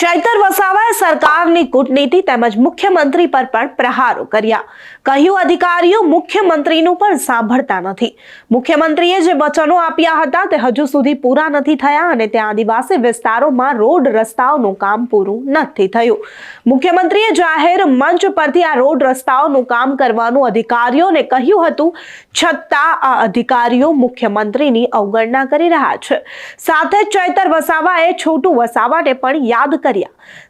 ચૈતર વસાવાએ સરકારની કૂટનીતિ તેમજ મુખ્યમંત્રી પર પણ પ્રહારો કર્યા. કહ્યું, અધિકારીઓ મુખ્યમંત્રીનું પણ સાંભળતા નથી. મુખ્યમંત્રીએ જે વચનો આપ્યા હતા તે હજુ સુધી પૂરા નથી થયા અને ત્યાં આદિવાસી વિસ્તારોમાં રોડ રસ્તાઓનું કામ પૂરું નથી થયું. મુખ્યમંત્રીએ જાહેર મંચ પરથી આ રોડ રસ્તાઓનું કામ કરવાનું અધિકારીઓને કહ્યું હતું, છતાં આ અધિકારીઓ મુખ્યમંત્રીની અવગણના કરી રહ્યા છે. સાથે જ ચૈતર વસાવાએ છોટુ વસાવાને પણ યાદ કર્યા.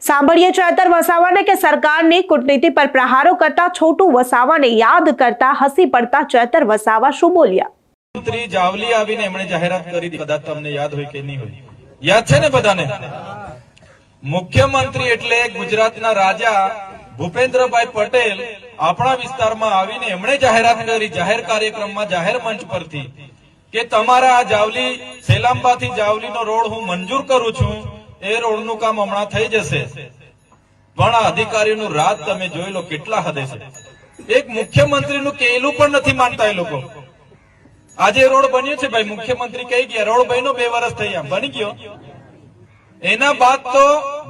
સાંભળીએ ચૈતર વસાવાને કે સરકારની કૂટનીતિ પર પ્રહારો કરતા છોટુ વસાવાને યાદ કરતા હસી પડતા ચૈતર વસાવા શું બોલ્યા. મંત્રી જાવલી આવીને એમણે જાહેરાત કરી હતી, કદાચ તમને યાદ હોય કે નહીં હોય. યાદ છે ને બધાને? મુખ્યમંત્રી એટલે ગુજરાતના રાજા ભૂપેન્દ્રભાઈ પટેલ આપણા વિસ્તારમાં આવીને એમણે જાહેરાત કરી જાહેર કાર્યક્રમમાં, જાહેર મંચ પરથી, કે તમારા આ જાવલી સેલાંબાથી જાવલીનો રોડ હું મંજૂર કરું છું. એ રોડનું કામ હમણાં થઈ જશે. પણ આ અધિકારીઓનું રાજ તમે જોઈ લો કેટલા હદે છે. એક મુખ્યમંત્રીનું કહેલું પણ નથી માનતા એ લોકો. આજે રોડ બન્યો છે ભાઈ, મુખ્યમંત્રી કહી ગયા રોડ બન્યો, 2 વર્ષ થયા, બની ગયો. એના બાદ તો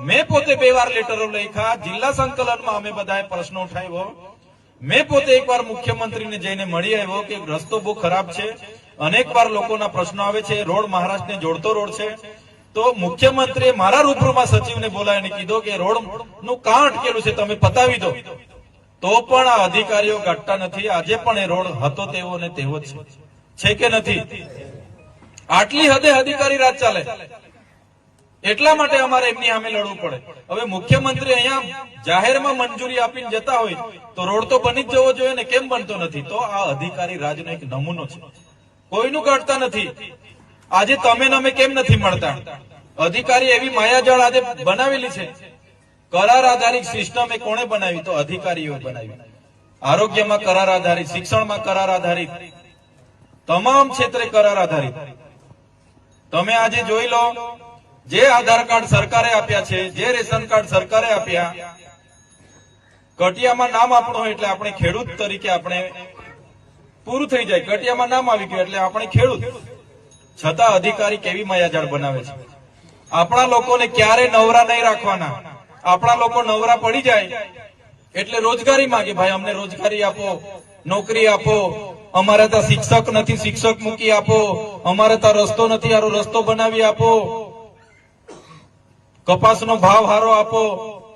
મેં પોતે 2 વાર લેટરો લખ્યા, જિલ્લા સંકલનમાં અમે બધાએ પ્રશ્નો ઉઠાવ્યો. મેં પોતે એકવાર મુખ્યમંત્રીને જઈને મળી આવ્યો કે રસ્તો બહુ ખરાબ છે, અનેક વાર લોકોના પ્રશ્નો આવે છે, રોડ મહારાષ્ટ્રને જોડતો રોડ છે. તો મુખ્યમંત્રીએ મારા રૂબરૂમાં સચિવને બોલાવીને કીધું કે રોડ નું કામ અટકેલું છે, તમે પતાવી દો. તો પણ આ અધિકારીઓ ઘટતા નથી. આજે પણ એ રોડ હતો તેવો ને તેવો જ છે કે નથી? આટલી હદે અધિકારી રાજ ચાલે. એટલા માટે અમારે એમની સામે લડવું પડે. હવે મુખ્યમંત્રી અહીંયા જાહેરમાં મંજૂરી આપીને જતા હોય તો રોડ તો બની જ જવો જોઈએ ને, કેમ બનતો નથી? તો આ અધિકારી રાજનો એક નમૂનો છે. કોઈનું કાઢતા નથી. આજે તમે ને અમે કેમ નથી મળતા? અધિકારી એવી માયાજાળ આજે બનાવેલી છે. કરાર આધારિત સિસ્ટમ એ કોણે બનાવી? તો અધિકારીઓ બનાવી. આરોગ્યમાં કરાર આધારિત, શિક્ષણમાં કરાર આધારિત, તમામ ક્ષેત્રે કરાર આધારિત. તમે આજે જોઈ લો, જે આધાર કાર્ડ સરકારે આપ્યા છે, જે રેશન કાર્ડ સરકારે આપ્યા, કટિયામાં નામ આપણું હોય એટલે આપણે ખેડૂત તરીકે આપણે પૂરું થઈ જાય. કટિયામાં નામ આવી ગયું એટલે આપણે ખેડૂત. છતાં અધિકારી કેવી માયાજાળ બનાવે છે. આપણા લોકોને ક્યારે નવરા નહીં રાખવાના. આપણા લોકો નવરા પડી જાય એટલે રોજગારી માંગે, ભાઈ અમને રોજગારી આપો, નોકરી આપો, અમારે ત્યાં શિક્ષક નથી, શિક્ષક મૂકી આપો, અમારે ત્યાં રસ્તો નથી, આરો રસ્તો બનાવી આપો, કપાસનો ભાવ હારો આપો,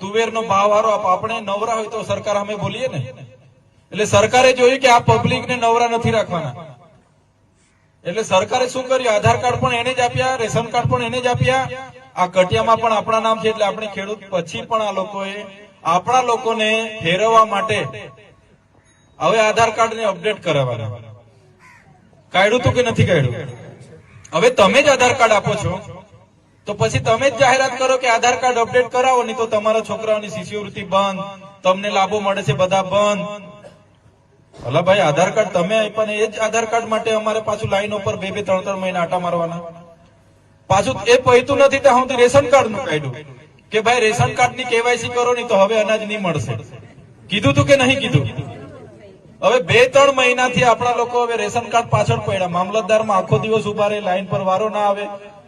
તુવેરનો ભાવ હારો આપો. આપણે નવરા હોય તો સરકાર અમે બોલીએ ને. એટલે સરકારે જોયું કે આ પબ્લિકને નવરા નથી રાખવાના. એટલે સરકારે શું કર્યું? આધાર કાર્ડ પણ એને જ આપ્યા, રેશન કાર્ડ પણ એને જ આપ્યા, આ કટિયામાં પણ આપણા નામ છે એટલે આપણે ખેડૂત. પછી પણ આ લોકોએ આપણા લોકોને ફેરવવા માટે હવે આધાર કાર્ડ ને અપડેટ કરાવવાના. કાઢ્યું તું કે નથી કાઢ્યું? હવે તમે જ આધાર કાર્ડ આપો છો તો પછી તમે જ જાહેરાત કરો કે આધાર કાર્ડ અપડેટ કરાવો, નહીં તો તમારા છોકરાઓની શિષ્યવૃત્તિ બંધ, તમને લાભો મળે છે બધા બંધ. ભલા ભાઈ, આધાર કાર્ડ તમે આપ્યા ને એ જ આધાર કાર્ડ માટે અમારે પાછું લાઈનો પર 2-3 મહિના આટા મારવાના. પાછું એ પૈતું નથી ત્યાં સુધી રેશન કાર્ડ નું કાઢ્યું કે ભાઈ રેશન કાર્ડ ની કેવાયસી કરો, નહીં તો હવે અનાજ નહીં મળશે. કીધું તું કે નહીં કીધું? હવે 2-3 મહિનાથી આપણા લોકો હવે રેશન કાર્ડ પાછળ પડ્યા. મામલતદારમાં આખો દિવસ ઉભા રહે, લાઈન પર વારો ના આવે,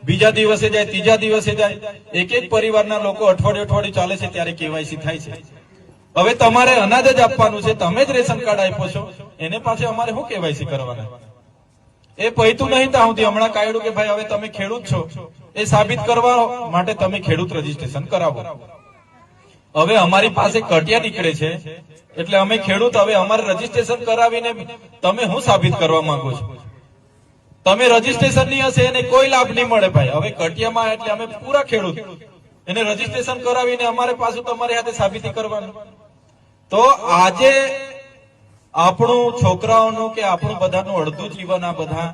બીજા દિવસે જાય, ત્રીજા દિવસે જાય. એક પરિવારના લોકો અઠવાડિયું ચાલે છે ત્યારે કેવાયસી થાય છે. હવે તમારે અનાજ જ આપવાનું છે, તમે જ રેશન કાર્ડ આપ્યો છો, એને પાછળ અમારે શું કેવાયસી કરવાના? એ પૈતું નહીં ત્યાં સુધી હમણાં કાઢ્યું કે ભાઈ હવે તમે ખેડૂત છો, એ સાબિત કરવા માટે તમે ખેડૂત રજીસ્ટ્રેશન કરાવો. હવે અમારી પાસે કટિયા નીકળે છે એટલે અમે ખેડૂત. હવે અમારે રજીસ્ટ્રેશન કરાવીને તમે શું સાબિત કરવા માંગો છો? તમે રજીસ્ટ્રેશન નહીં હશે એને કોઈ લાભ નહીં મળે ભાઈ. હવે કટિયામાં એટલે અમે પૂરા ખેડૂત, એને રજીસ્ટ્રેશન કરાવીને અમારે પાછું તમારી હાથે સાબિતી કરવાનું. તો આજે આપણું છોકરાઓનું કે આપણું બધાનું અડધું જીવન આ બધા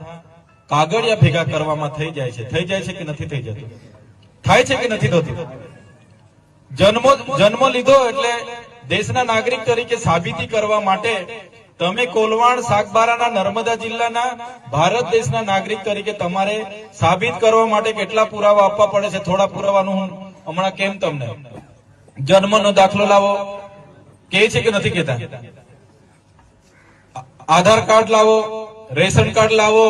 કાગળિયા ભેગા કરવામાં થઈ જાય છે. થઈ જાય છે કે નથી થઈ જતું? થાય છે કે નથી થતું? જન્મ લીધો એટલે દેશના નાગરિક તરીકે સાબિતી કરવા માટે તમે કોલવાણ, સાગબારાના, નર્મદા જિલ્લાના ભારત દેશના નાગરિક તરીકે તમારે સાબિત કરવા માટે કેટલા પુરાવા આપવા પડે છે? થોડા પુરાવાનું હું હમણાં કેમ તમને. જન્મનો દાખલો લાવો, કે છે કે નથી કેતા? આધાર કાર્ડ લાવો, રેશન કાર્ડ લાવો,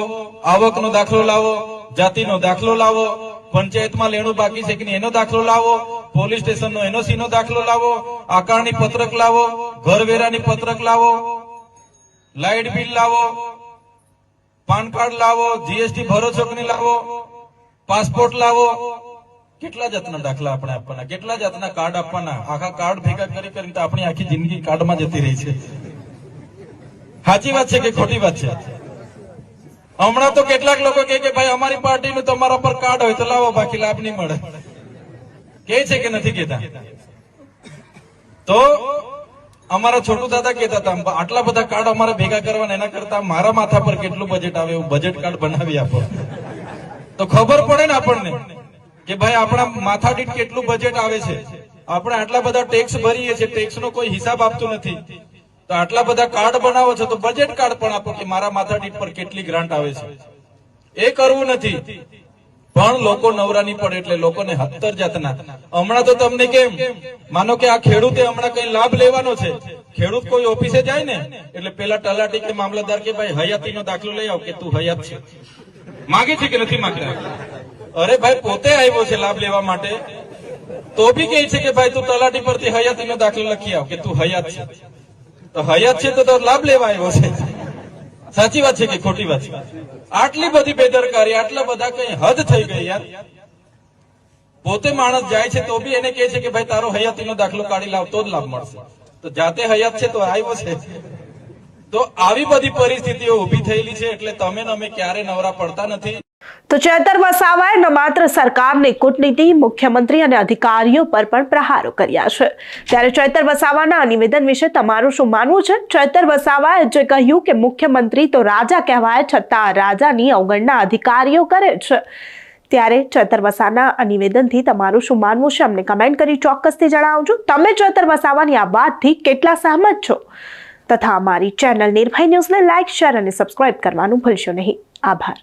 આવકનો દાખલો લાવો, જાતિનો દાખલો લાવો, પંચાયતમાં લેણું બાકી છે કે નહીં એનો દાખલો લાવો, પોલીસ સ્ટેશનનો એનઓસી નો દાખલો લાવો, આકારણી પત્રક લાવો, ઘરવેરાની પત્રક લાવો, લાઇટ બિલ લાવો, પાન કાર્ડ લાવો, જીએસટી ભરો છો કે નહીં લાવો, પાસપોર્ટ લાવો. કેટલા જાતના દાખલા આપણે આપવાના, કેટલા જાતના કાર્ડ આપવાના. આખા કાર્ડ ભેગા કરી કરીને તો આપણી આખી જિંદગી કાર્ડમાં જતી રહી છે. સાચી વાત છે કે ખોટી વાત છે? હમણાં તો કેટલાક લોકો કહે કે ભાઈ અમારી પાર્ટીનું તમારા પર કાર્ડ હોય તો લાવો, બાકી લાભ નહીં મળે. કે છે કે નથી કેતા? તો અમારા છોટુ દાદા કહેતા હતા આટલા બધા કાર્ડ અમારે ભેગા કરવાના, એના કરતા મારા માથા પર કેટલું બજેટ આવે એવું બજેટ કાર્ડ બનાવી આપો તો ખબર પડે ને આપણને કે ભાઈ આપણા માથા દીઠ કેટલું બજેટ આવે છે. આપણે આટલા બધા ટેક્સ ભરીએ છીએ, ટેક્સ નો કોઈ હિસાબ આપતું નથી, તો આટલા બધા કાર્ડ બનાવો છો તો બજેટ કાર્ડ પણ આપો કે મારા માથા દીઠ પર કેટલી ગ્રાન્ટ આવે છે. એ કરવું નથી, પણ લોકો નવરા નહીં પડે એટલે લોકોને 70 જાતના. હમણાં તો તમને કેમ માનો કે આ ખેડૂતે હમણાં કઈ લાભ લેવાનો છે, ખેડૂત કોઈ ઓફિસે જાય ને એટલે પેલા તલાટી કે મામલતદાર કે ભાઈ હયાતીનો દાખલો લઈ આવ કે તું હયાત છે. માગે છે કે નથી માંગતા? અરે ભાઈ પોતે આવ્યો છે લાભ લેવા માટે તો બી કહે છે કે ભાઈ તું તલાટી પરથી હયાતીનો દાખલો લખી આવ કે તું હયાત છે. તો હયાત છે તો લાભ લેવા આવ્યો છે. સાચી વાત છે કે ખોટી વાત છે? આટલી બધી બેદરકારી, આટલા બધા કઈ હદ થઈ ગઈ યાર. પોતે માણસ જાય છે તો બી એને કહે છે કે ભાઈ તારો હયાતીનો દાખલો કાઢી લાવ તો જ લાભ મળશે. તો જાતે હયાત છે તો આવ્યો છે. તો આવી બધી પરિસ્થિતિઓ ઉભી થયેલી છે એટલે તમે ને અમે ક્યારે નવરા પડતા નથી. તો ચેતર વસાવાએ ન માત્ર સરકારની કૂટનીતિ, મુખ્યમંત્રી અને અધિકારીઓ પર પણ પ્રહારો કર્યા છે. ત્યારે ચેતર વસાવાના આ નિવેદન વિશે તમારું શું માનવું છે? ચેતર વસાવાએ જે કહ્યું કે મુખ્યમંત્રી તો રાજા કહેવાય છતાં રાજાની અવગણના અધિકારીઓ કરે છે, ત્યારે ચેતર વસાવાના આ નિવેદનથી તમારું શું માનવું છે અમને કમેન્ટ કરી ચોક્કસથી જણાવજો. તમે ચેતર વસાવાની આ વાતથી કેટલા સહમત છો? તથા અમારી ચેનલ નિર્ભય ન્યૂઝને લાઇક, શેર અને સબસ્ક્રાઇબ કરવાનું ભૂલશો નહીં. આભાર.